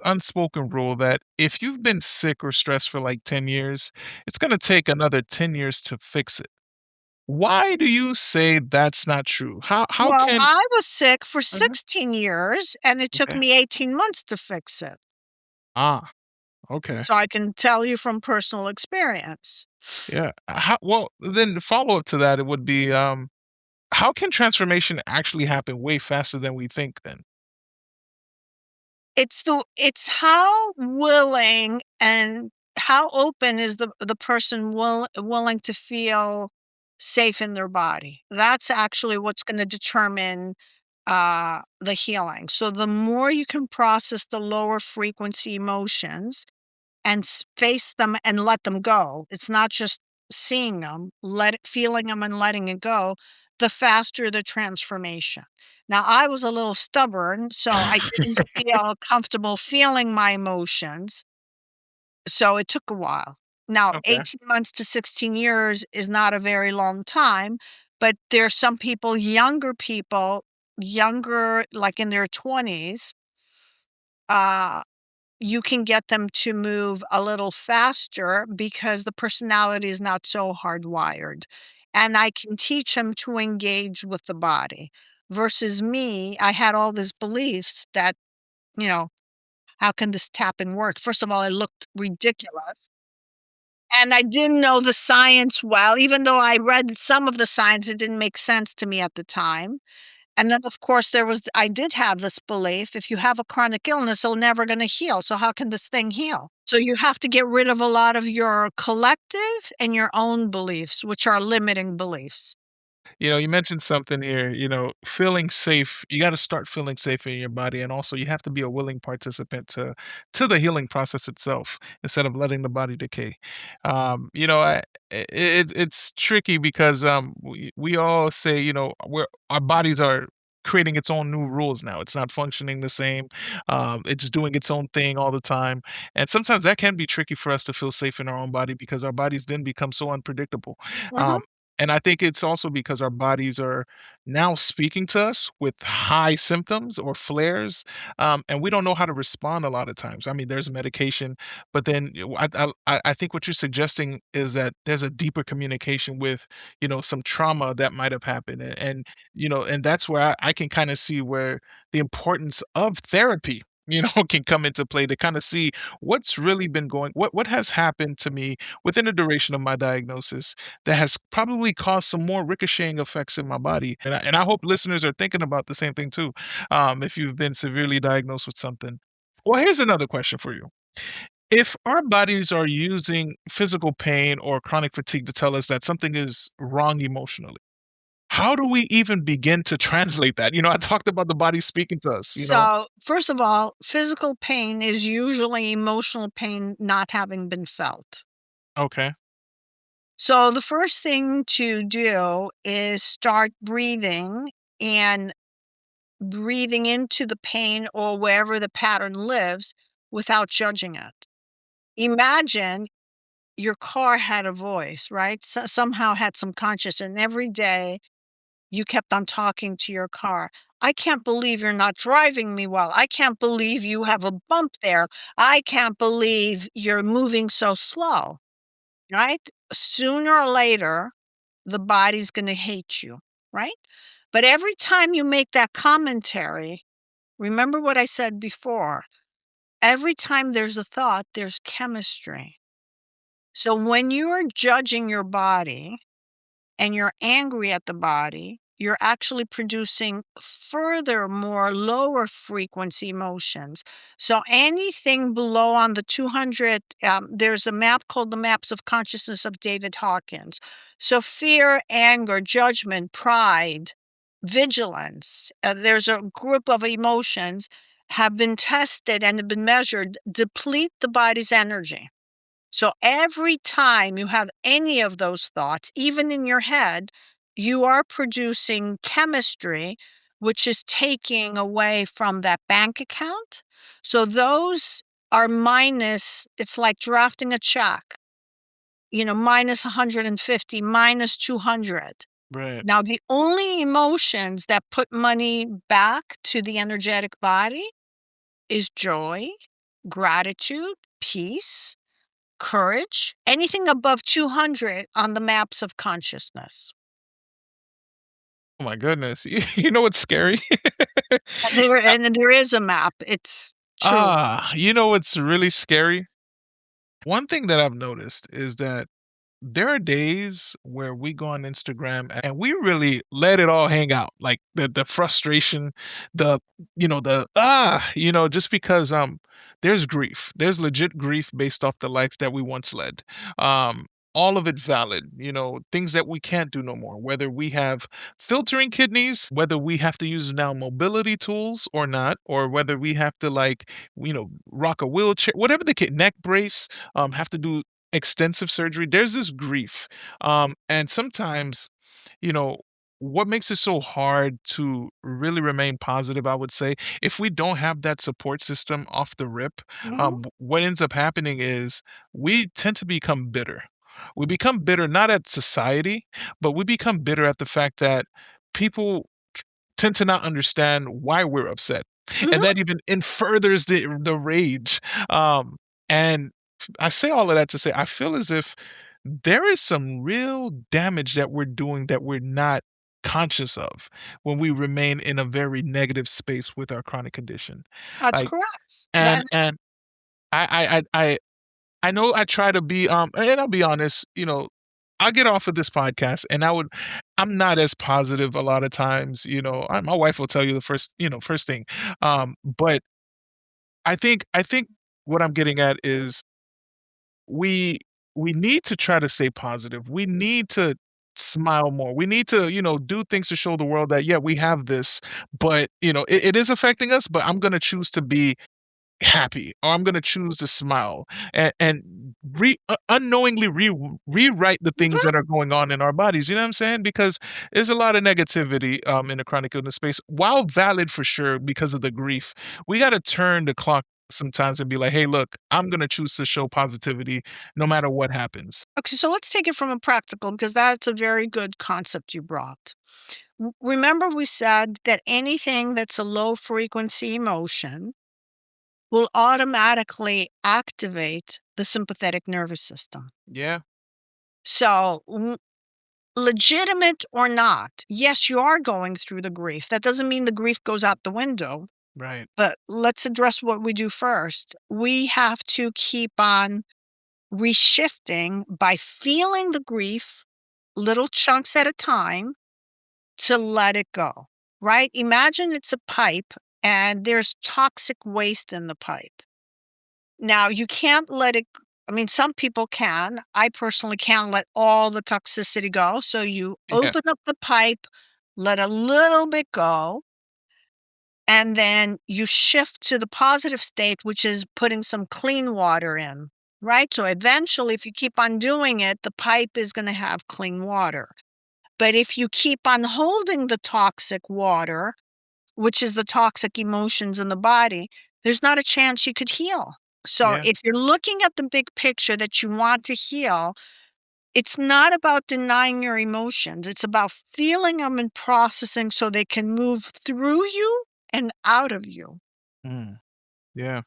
unspoken rule that if you've been sick or stressed for like 10 years, it's gonna take another 10 years to fix it. Why do you say that's not true? How Well, can I was sick for Mhm. 16 years, and it took Okay. me 18 months to fix it. Ah, okay. So I can tell you from personal experience. Yeah. Well, then the follow-up to that, it would be how can transformation actually happen way faster than we think then? It's how willing and how open is the person willing to feel safe in their body. That's actually what's gonna determine, the healing. So the more you can process the lower frequency emotions and face them and let them go. It's not just seeing them, feeling them and letting it go, the faster the transformation. Now, I was a little stubborn, so I didn't feel comfortable feeling my emotions, so it took a while. Now, Okay. 18 months to 16 years is not a very long time, but there's some people, younger, like in their 20s, uh, you can get them to move a little faster because the personality is not so hardwired. And I can teach them to engage with the body. Versus me, I had all these beliefs that, you know, how can this tapping work? First of all, it looked ridiculous. And I didn't know the science well. Even though I read some of the science, it didn't make sense to me at the time. And then, of course, I did have this belief, if you have a chronic illness, it'll never gonna heal, so how can this thing heal? So you have to get rid of a lot of your collective and your own beliefs, which are limiting beliefs. You mentioned something here, feeling safe. You got to start feeling safe in your body, and also you have to be a willing participant to the healing process itself instead of letting the body decay. It's tricky because we all say our bodies are creating its own new rules now. It's not functioning the same. It's doing its own thing all the time, and sometimes that can be tricky for us to feel safe in our own body because our bodies then become so unpredictable. Mhm. Um, and I think it's also because our bodies are now speaking to us with high symptoms or flares, and we don't know how to respond a lot of times. I mean, there's medication, but then I think what you're suggesting is that there's a deeper communication with some trauma that might have happened, and that's where I can kind of see where the importance of therapy. Can come into play to kind of see what's really been what has happened to me within the duration of my diagnosis that has probably caused some more ricocheting effects in my body. And I hope listeners are thinking about the same thing too. If you've been severely diagnosed with something. Well, here's another question for you. If our bodies are using physical pain or chronic fatigue to tell us that something is wrong emotionally, how do we even begin to translate that? I talked about the body speaking to us. So, first of all, physical pain is usually emotional pain not having been felt. Okay. So, the first thing to do is start breathing and breathing into the pain or wherever the pattern lives without judging it. Imagine your car had a voice, right? Somehow had some conscious, and every day you kept on talking to your car. I can't believe you're not driving me well. I can't believe you have a bump there. I can't believe you're moving so slow, right? Sooner or later, the body's going to hate you, right? But every time you make that commentary, remember what I said before. Every time there's a thought, there's chemistry. So when you're judging your body and you're angry at the body, you're actually producing further more lower frequency emotions. So anything below on the 200, there's a map called the Maps of Consciousness of David Hawkins. So fear, anger, judgment, pride, vigilance, there's a group of emotions have been tested and have been measured, deplete the body's energy. So every time you have any of those thoughts, even in your head, you are producing chemistry, which is taking away from that bank account. So those are minus, it's like drafting a check, minus 150, minus 200. Right. Now, the only emotions that put money back to the energetic body is joy, gratitude, peace, courage, anything above 200 on the maps of consciousness. Oh my goodness. You know what's scary? And there is a map. It's true. You know what's really scary? One thing that I've noticed is that there are days where we go on Instagram and we really let it all hang out. Like the frustration, the just because there's grief. There's legit grief based off the life that we once led. All of it valid, things that we can't do no more, whether we have filtering kidneys, whether we have to use now mobility tools or not, or whether we have to rock a wheelchair, whatever the kid neck brace, have to do extensive surgery. There's this grief. And sometimes, you know, what makes it so hard to really remain positive, I would say, if we don't have that support system off the rip, Mhm. what ends up happening is we tend to become bitter. We become bitter not at society, but we become bitter at the fact that people tend to not understand why we're upset. And Mhm. that even furthers the rage. And I say all of that to say I feel as if there is some real damage that we're doing that we're not conscious of when we remain in a very negative space with our chronic condition. That's Like correct. and I know I try to be and I'll be honest, I get off of this podcast and I'm not as positive a lot of times, my wife will tell you the first thing. But I think what I'm getting at is we we need to try to stay positive. We need to smile more. We need to, do things to show the world that, yeah, we have this, but, it is affecting us, but I'm going to choose to be happy, or I'm gonna choose to smile, and unknowingly rewrite the things Mhm. that are going on in our bodies, you know what I'm saying? Because there's a lot of negativity, in the chronic illness space. While valid for sure because of the grief, we gotta turn the clock sometimes and be like, "Hey, look, I'm gonna choose to show positivity no matter what happens." Okay, so let's take it from a practical because that's a very good concept you brought. Remember, we said that anything that's a low frequency emotion will automatically activate the sympathetic nervous system. Yeah, So, legitimate or not, yes, you are going through the grief. That doesn't mean the grief goes out the window, right. but let's address what we do first. We have to keep on reshifting by feeling the grief little chunks at a time to let it go, right? Imagine it's a pipe and there's toxic waste in the pipe. Now, you can't let it, I mean, some people can. I personally can't let all the toxicity go. So you Yeah, open up the pipe, let a little bit go, and then you shift to the positive state, which is putting some clean water in, right? So eventually, if you keep on doing it, the pipe is going to have clean water. But if you keep on holding the toxic water, which is the toxic emotions in the body, there's not a chance you could heal. So yeah. if you're looking at the big picture that you want to heal, it's not about denying your emotions. It's about feeling them and processing so they can move through you and out of you. Mm, yeah,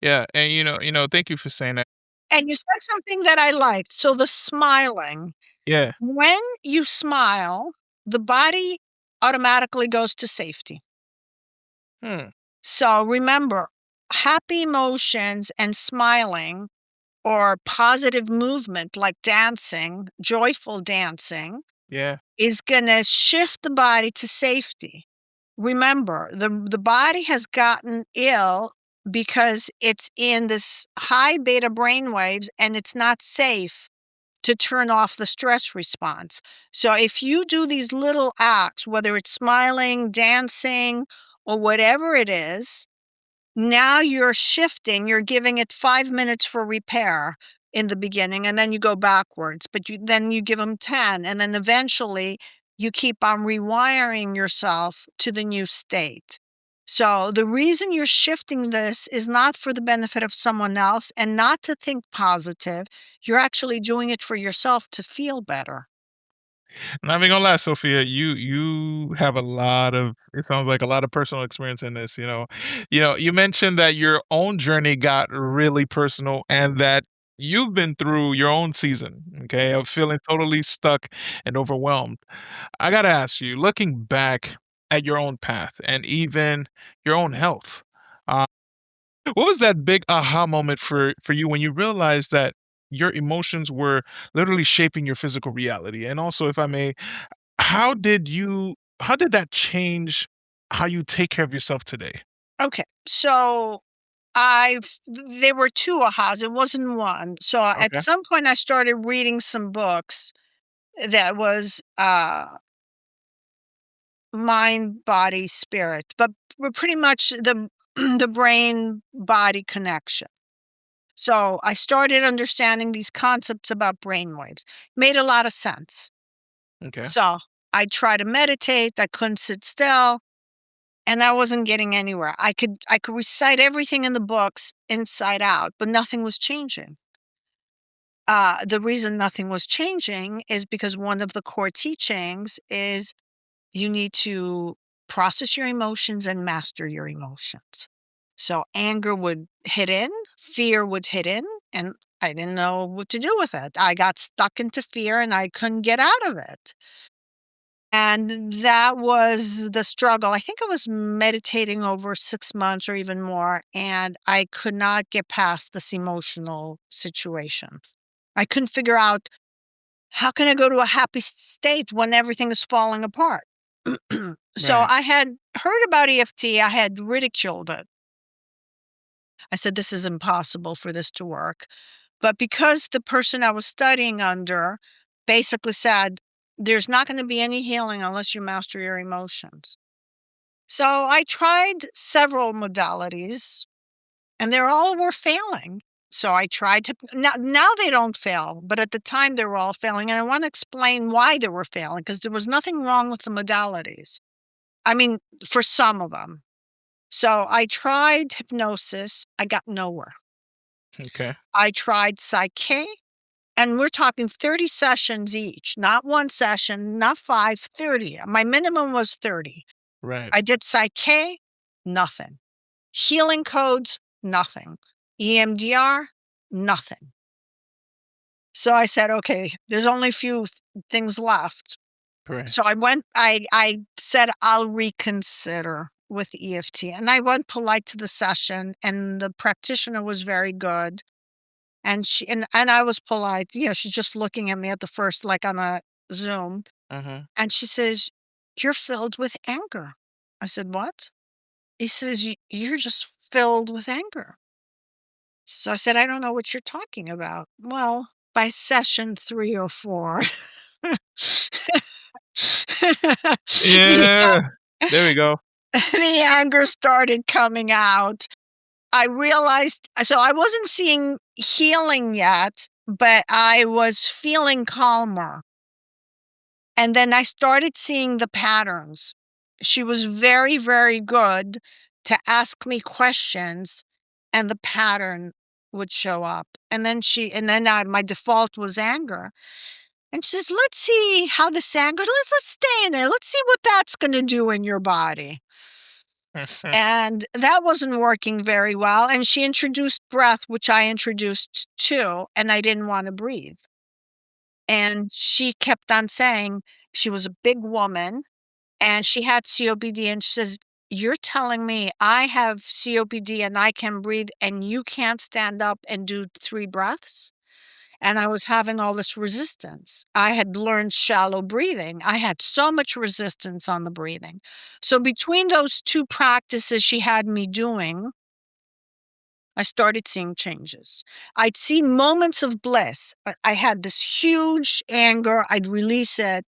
yeah, and, thank you for saying that. And you said something that I liked. So the smiling, Yeah, when you smile, the body automatically goes to safety. hmm, So remember, happy emotions and smiling or positive movement like dancing, joyful dancing, yeah, is going to shift the body to safety. Remember, the body has gotten ill because it's in this high beta brain waves and it's not safe to turn off the stress response. So if you do these little acts, whether it's smiling, dancing, or whatever it is, now you're shifting, you're giving it 5 minutes for repair in the beginning, and then you go backwards, but then you give them 10, and then eventually you keep on rewiring yourself to the new state. So the reason you're shifting this is not for the benefit of someone else and not to think positive. You're actually doing it for yourself to feel better. not even gonna lie, Sophia, you have a lot of, it sounds like a lot of personal experience in this, you mentioned that your own journey got really personal and that you've been through your own season, okay, of feeling totally stuck and overwhelmed. I gotta ask you, looking back at your own path and even your own health, uh, what was that big aha moment for you when you realized that your emotions were literally shaping your physical reality? And also, if I may, how did that change how you take care of yourself today? Okay, so there were two ahas, it wasn't one. So at Okay. some point I started reading some books that was mind, body, spirit, but were pretty much the the brain body connection. So I started understanding these concepts about brainwaves. Made a lot of sense. Okay. So I tried to meditate, I couldn't sit still, and I wasn't getting anywhere. I could recite everything in the books inside out, but nothing was changing. The reason nothing was changing is because one of the core teachings is you need to process your emotions and master your emotions. So anger would hit in, fear would hit in, and I didn't know what to do with it. I got stuck into fear and I couldn't get out of it. And that was the struggle. I think I was meditating over 6 months or even more, and I could not get past this emotional situation. I couldn't figure out how can I go to a happy state when everything is falling apart? So Right. I had heard about EFT, I had ridiculed it. I said, this is impossible for this to work. But because the person I was studying under basically said, there's not going to be any healing unless you master your emotions. So I tried several modalities and they all were failing. So I tried to, now they don't fail, but at the time they were all failing. And I want to explain why they were failing, because there was nothing wrong with the modalities. I mean, for some of them. So I tried hypnosis. I got nowhere. Okay. I tried Psyche, and we're talking 30 sessions each, not one session, not 5, 30. My minimum was 30. Right. I did Psyche, nothing. Healing codes, nothing. EMDR, nothing. So I said, okay, there's only a few things left. Correct. So I said, I'll reconsider with EFT. And I went polite to the session, and the practitioner was very good. And I was polite. She's just looking at me at the first, like on a Zoom. And she says, "You're filled with anger." I said, "What?" He says, You're just filled with anger." So I said, "I don't know what you're talking about." Well, by session 3 or 4, Yeah. There we go. the anger started coming out. I realized, so I wasn't seeing healing yet, but I was feeling calmer. And then I started seeing the patterns. She was very, very good to ask me questions, and the pattern would show up. And then my default was anger. And she says, "Let's see how this anger, let's stay in there. Let's see what that's going to do in your body." And that wasn't working very well. And she introduced breath, which I introduced too, and I didn't want to breathe. And she kept on saying, she was a big woman and she had COPD. And she says, "You're telling me I have COPD and I can breathe and you can't stand up and do 3 breaths?" And I was having all this resistance. I had learned shallow breathing. I had so much resistance on the breathing. So between those 2 practices she had me doing, I started seeing changes. I'd see moments of bliss. I had this huge anger. I'd release it,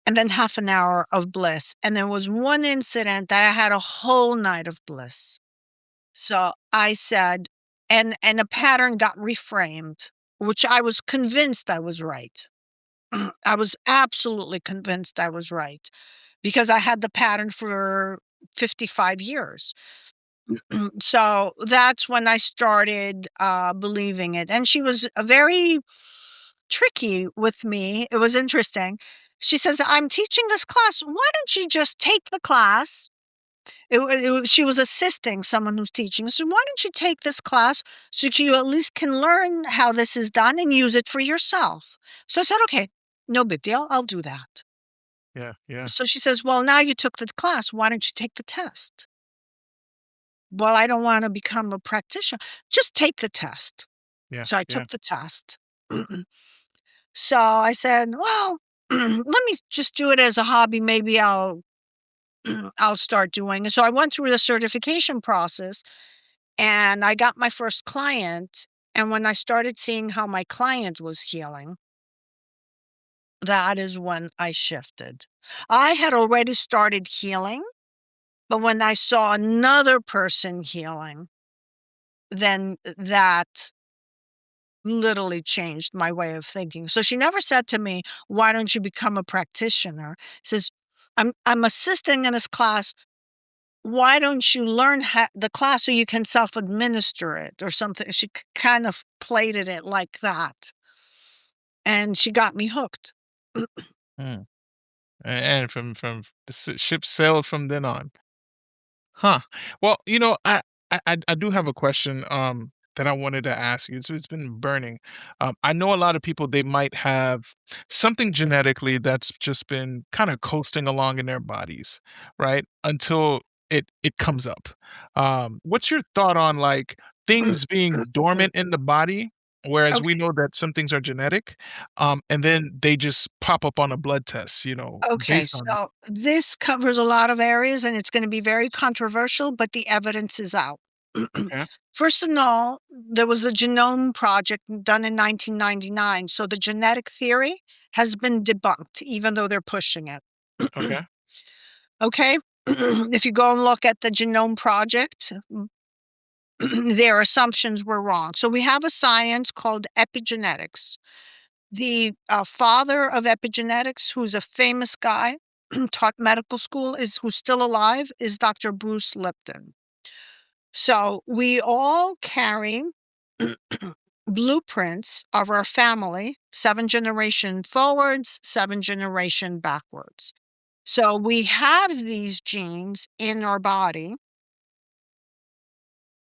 and then half an hour of bliss. And there was one incident that I had a whole night of bliss. So I said, and a pattern got reframed, which I was convinced I was right. I was absolutely convinced I was right because I had the pattern for 55 years. So that's when I started believing it. And she was very tricky with me. It was interesting. She says, "I'm teaching this class. Why don't you just take the class?" She was assisting someone who's teaching. So why don't you take this class so you at least can learn how this is done and use it for yourself? So I said, "Okay, no big deal. I'll do that." Yeah. Yeah. So she says, "Well, now you took the class. Why don't you take the test?" "Well, I don't want to become a practitioner." "Just take the test." Yeah. So I Yeah. took the test. So I said, "Well, let me just do it as a hobby. Maybe I'll start doing it." So I went through the certification process and I got my first client. And when I started seeing how my client was healing, that is when I shifted. I had already started healing, but when I saw another person healing, then that literally changed my way of thinking. So she never said to me, "Why don't you become a practitioner?" She says, I'm assisting in this class. Why don't you learn the class so you can self-administer it or something? She kind of plated it like that. And she got me hooked. Mm. And from the ship sailed from then on. Huh. Well, I do have a question that I wanted to ask you. So it's been burning. I know a lot of people, they might have something genetically that's just been kind of coasting along in their bodies, right? Until it comes up. What's your thought on like things being dormant in the body, whereas we Okay. know that some things are genetic, and then they just pop up on a blood test, Okay, based on that. so this covers a lot of areas and it's going to be very controversial, but the evidence is out. Okay. First of all, there was the Genome Project done in 1999. So the genetic theory has been debunked, even though they're pushing it. Okay. Okay? If you go and look at the Genome Project, their assumptions were wrong. So we have a science called epigenetics. The father of epigenetics, who's a famous guy, taught medical school, who's still alive, is Dr. Bruce Lipton. So we all carry blueprints of our family, 7 generation forwards, 7 generation backwards. So we have these genes in our body,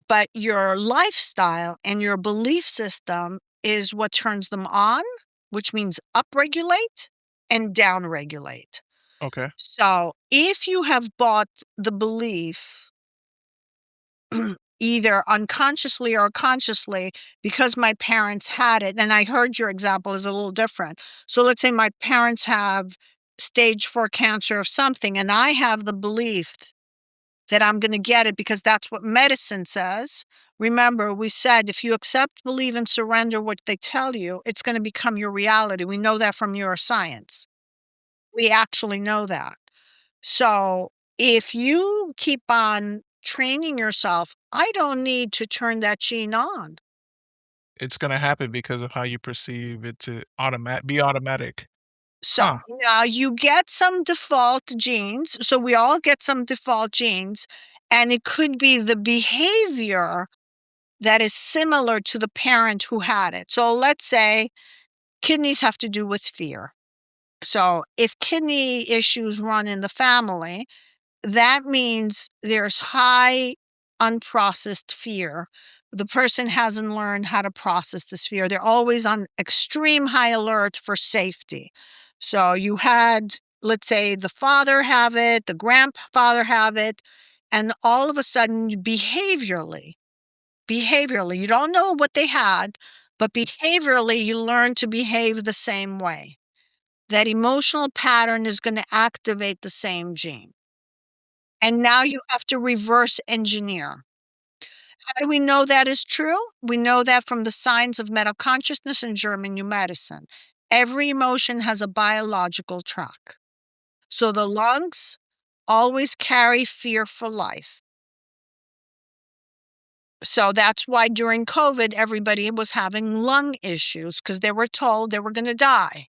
but your lifestyle and your belief system is what turns them on, which means upregulate and downregulate. Okay. So if you have bought the belief either unconsciously or consciously, because my parents had it, and I heard your example is a little different. So let's say my parents have stage 4 cancer of something, and I have the belief that I'm going to get it because that's what medicine says. Remember, we said if you accept, believe, and surrender what they tell you, it's going to become your reality. We know that from neuroscience. We actually know that. So if you keep on training yourself, I don't need to turn that gene on. It's gonna happen because of how you perceive it to be automatic. So Huh. now you get some default genes. So we all get some default genes, and it could be the behavior that is similar to the parent who had it. So let's say kidneys have to do with fear. So if kidney issues run in the family, that means there's high unprocessed fear. The person hasn't learned how to process this fear. They're always on extreme high alert for safety. So you had, let's say, the father have it, the grandfather have it, and all of a sudden, behaviorally, you don't know what they had, but behaviorally, you learn to behave the same way. That emotional pattern is going to activate the same gene. And now you have to reverse engineer. How do we know that is true? We know that from the signs of metaconsciousness and German new medicine. Every emotion has a biological track. So the lungs always carry fear for life. So that's why during COVID, everybody was having lung issues because they were told they were going to die.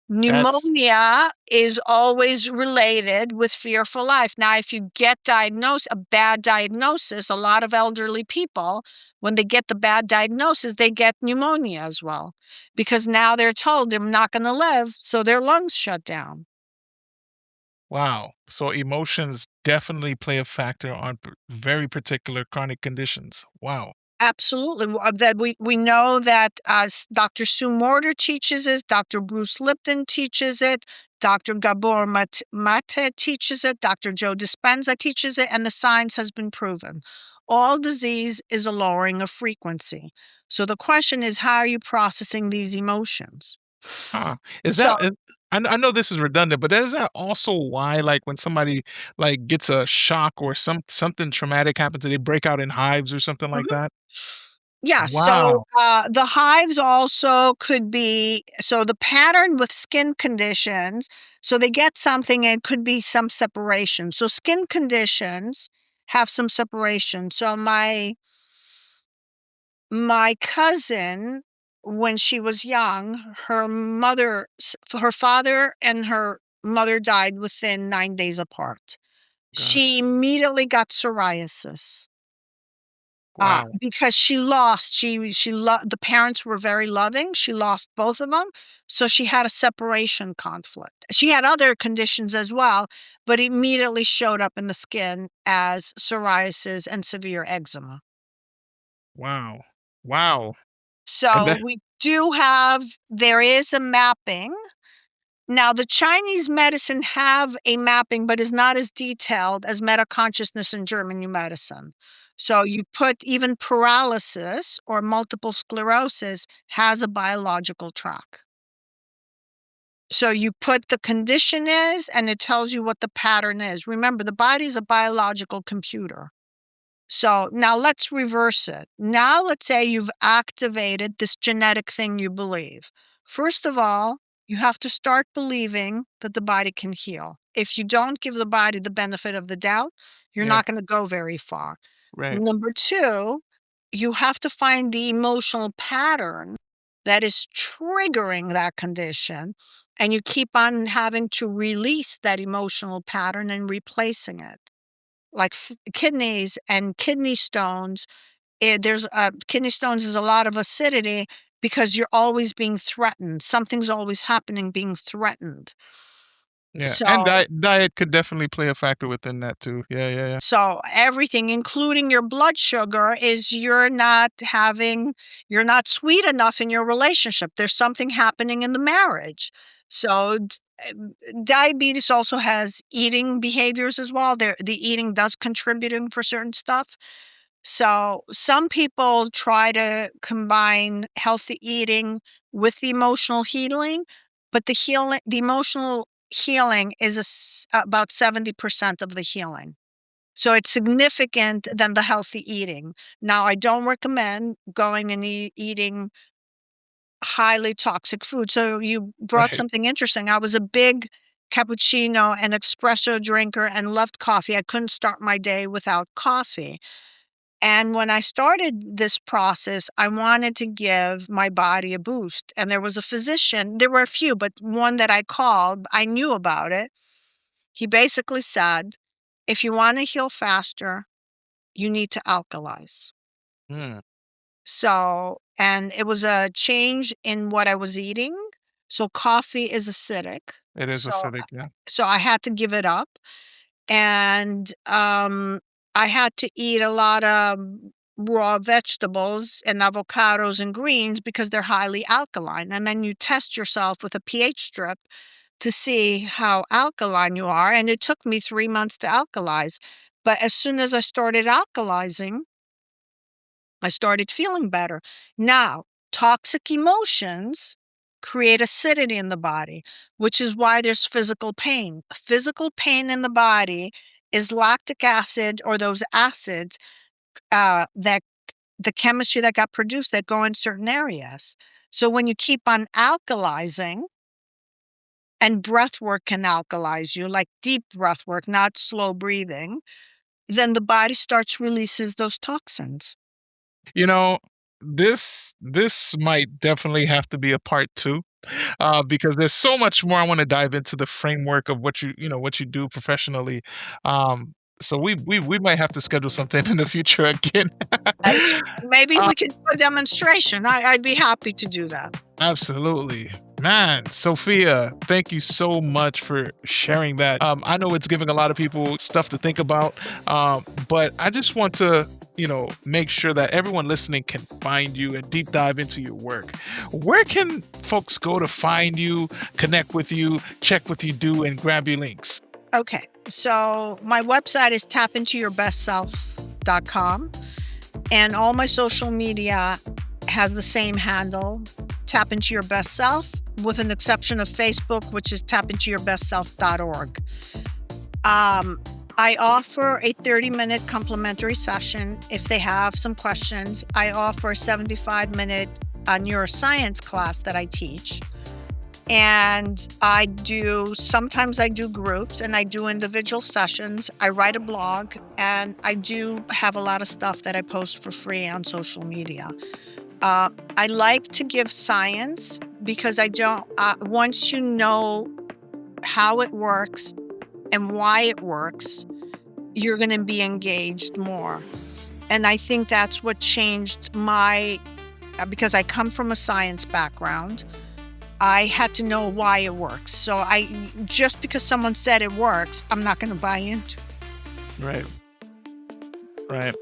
That's Pneumonia is always related with fear for life. Now, if you get diagnosed, a bad diagnosis, a lot of elderly people, when they get the bad diagnosis, they get pneumonia as well, because now they're told they're not going to live, so their lungs shut down. wow. So emotions definitely play a factor on very particular chronic conditions. Wow. Absolutely. That we know that Dr. Sue Morter teaches it, Dr. Bruce Lipton teaches it, Dr. Gabor Mate teaches it, Dr. Joe Dispenza teaches it, and the science has been proven. All disease is a lowering of frequency. So the question is, how are you processing these emotions? Huh. Is So that is I know this is redundant, but is that also why, like, when somebody, like, gets a shock or something traumatic happens, they break out in hives or something like Mhm. that? Yeah, so Wow. the hives also could be so the pattern with skin conditions, so they get something and it could be some separation. So skin conditions have some separation. So my cousin, when she was young, her father and her mother died within 9 days apart. She Gosh. immediately got psoriasis. Wow. Because the parents were very loving, she lost both of them, so she had a separation conflict. She had other conditions as well, but it immediately showed up in the skin as psoriasis and severe eczema. Wow. Wow. And So that there is a mapping. Now, the Chinese medicine have a mapping, but is not as detailed as metaconsciousness and German new medicine. So you put even paralysis or multiple sclerosis has a biological track. So you put the condition is, and it tells you what the pattern is. Remember, the body is a biological computer. So now let's reverse it. Now let's say you've activated this genetic thing you believe. First of all, you have to start believing that the body can heal. If you don't give the body the benefit of the doubt, you're Yeah. not going to go very far. Right. Number two, you have to find the emotional pattern that is triggering that condition, and you keep on having to release that emotional pattern and replacing it. Like kidneys and kidney stones, there's kidney stones is a lot of acidity because you're always being threatened. Something's always happening, being threatened. Yeah. And So diet could definitely play a factor within that too. Yeah, yeah, yeah. So everything, including your blood sugar, is you're not sweet enough in your relationship. There's something happening in the marriage. So diabetes also has eating behaviors as well. The eating does contributing for certain stuff. So some people try to combine healthy eating with the emotional healing, but the emotional healing is about 70% of the healing. So it's significant than the healthy eating. Now, I don't recommend going and eating highly toxic food. So you brought Right. something interesting. I was a big cappuccino and espresso drinker and loved coffee. I couldn't start my day without coffee. And when I started this process, I wanted to give my body a boost. And there was a physician, there were a few, but one that I called, I knew about it. He basically said, if you want to heal faster, you need to alkalize. Mm, So, and it was a change in what I was eating. So coffee is acidic. it is So, acidic, yeah. so I had to give it up. And I had to eat a lot of raw vegetables and avocados and greens because they're highly alkaline. And then you test yourself with a pH strip to see how alkaline you are. And it took me 3 months to alkalize. But as soon as I started alkalizing, I started feeling better. Now, toxic emotions create acidity in the body, which is why there's physical pain. Physical pain in the body is lactic acid or those acids that the chemistry that got produced that go in certain areas. So when you keep on alkalizing, and breath work can alkalize you, like deep breath work, not slow breathing, then the body starts releases those toxins. You know, this might definitely have to be a part two, because there's so much more I want to dive into the framework of what what you do professionally. So we might have to schedule something in the future again. Maybe Uh, we could do a demonstration. I'd be happy to do that. Absolutely. Man, Sophia, thank you so much for sharing that. I know it's giving a lot of people stuff to think about, but I just want to, make sure that everyone listening can find you and deep dive into your work. Where can folks go to find you, connect with you, check what you do, and grab your links? Okay, so my website is tapintourbestself.com, and all my social media has the same handle, Tap Into Your Best Self, with an exception of Facebook, which is tapintourbestself.org. I offer a 30-minute complimentary session if they have some questions. I offer a 75-minute neuroscience class that I teach. And sometimes I do groups and I do individual sessions. I write a blog, and I do have a lot of stuff that I post for free on social media. I like to give science because once you know how it works and why it works, you're going to be engaged more. And I think that's what changed because I come from a science background, I had to know why it works. So just because someone said it works, I'm not going to buy into it. Right. Right.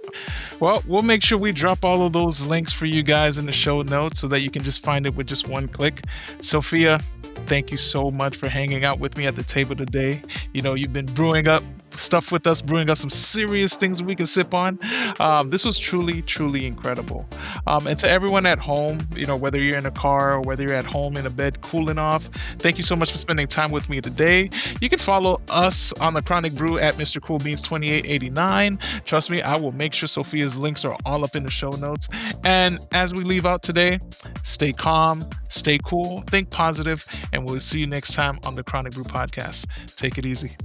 Well, we'll make sure we drop all of those links for you guys in the show notes so that you can just find it with just one click. Sophia, thank you so much for hanging out with me at the table today. You've been brewing up stuff with us, brewing us some serious things we can sip on. This was truly, truly incredible. And to everyone at home, whether you're in a car or whether you're at home in a bed cooling off, thank you so much for spending time with me today. You can follow us on the Chronic Brew at Mr. Coolbeans 2889. Trust me, I will make sure Sophia's links are all up in the show notes. And as we leave out today, stay calm, stay cool, think positive, and we'll see you next time on the Chronic Brew podcast. Take it easy.